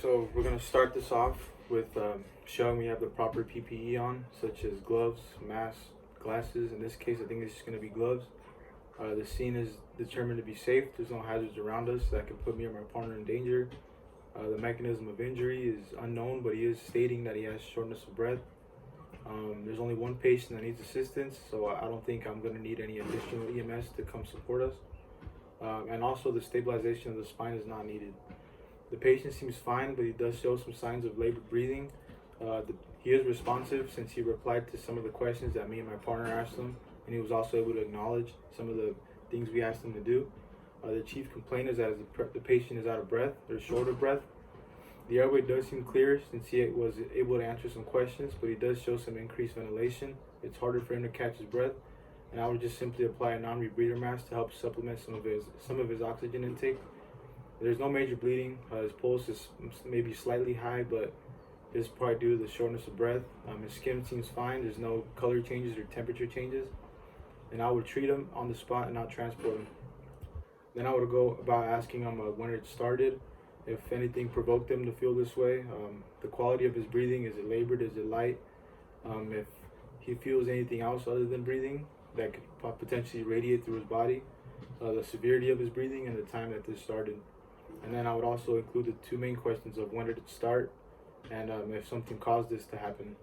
So we're gonna start this off with showing we have the proper PPE on, such as gloves, mask, glasses. In this case, I think it's just gonna be gloves. The scene is determined to be safe. There's no hazards around us that could put me or my partner in danger. The mechanism of injury is unknown, but he is stating that he has shortness of breath. There's only one patient that needs assistance, so I don't think I'm gonna need any additional EMS to come support us. And also the stabilization of the spine is not needed. The patient seems fine, but he does show some signs of labored breathing. He is responsive since he replied to some of the questions that me and my partner asked him, and he was also able to acknowledge some of the things we asked him to do. The chief complaint is that the patient is out of breath or short of breath. The airway does seem clear since he was able to answer some questions, but he does show some increased ventilation. It's harder for him to catch his breath, and I would just simply apply a non-rebreather mask to help supplement some of his oxygen intake. There's no major bleeding. His pulse is maybe slightly high, but this is probably due to the shortness of breath. His skin seems fine. There's no color changes or temperature changes. And I would treat him on the spot and not transport him. Then I would go about asking him when it started, if anything provoked him to feel this way. The quality of his breathing, is it labored, is it light? If he feels anything else other than breathing that could potentially radiate through his body, the severity of his breathing, and the time that this started. And then I would also include the two main questions of when did it start and if something caused this to happen.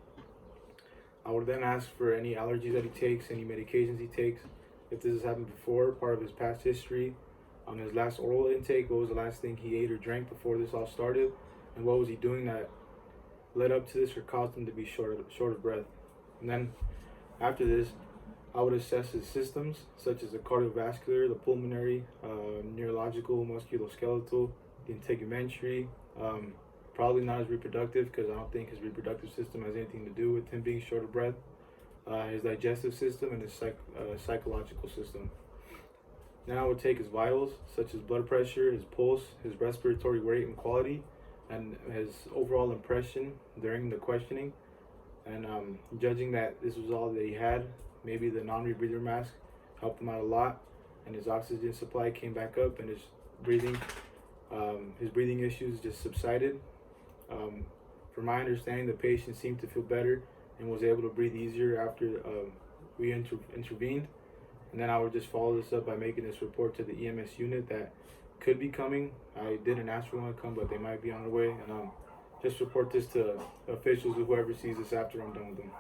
I would then ask for any allergies that he takes, any medications he takes, if this has happened before, part of his past history. On his last oral intake, what was the last thing he ate or drank before this all started, and what was he doing that led up to this or caused him to be short of breath. And then after this, I would assess his systems, such as the cardiovascular, the pulmonary, neurological, musculoskeletal, the integumentary. Probably not his reproductive, because I don't think his reproductive system has anything to do with him being short of breath. His digestive system and his psychological system. Then I would take his vitals, such as blood pressure, his pulse, his respiratory rate and quality, and his overall impression during the questioning. And judging that this was all that he had, maybe the non-rebreather mask helped him out a lot, and his oxygen supply came back up, and his breathing issues just subsided. From my understanding, the patient seemed to feel better and was able to breathe easier after we intervened. And then I would just follow this up by making this report to the EMS unit that could be coming. I didn't ask for one to come, but they might be on their way. And just report this to officials or whoever sees this after I'm done with them.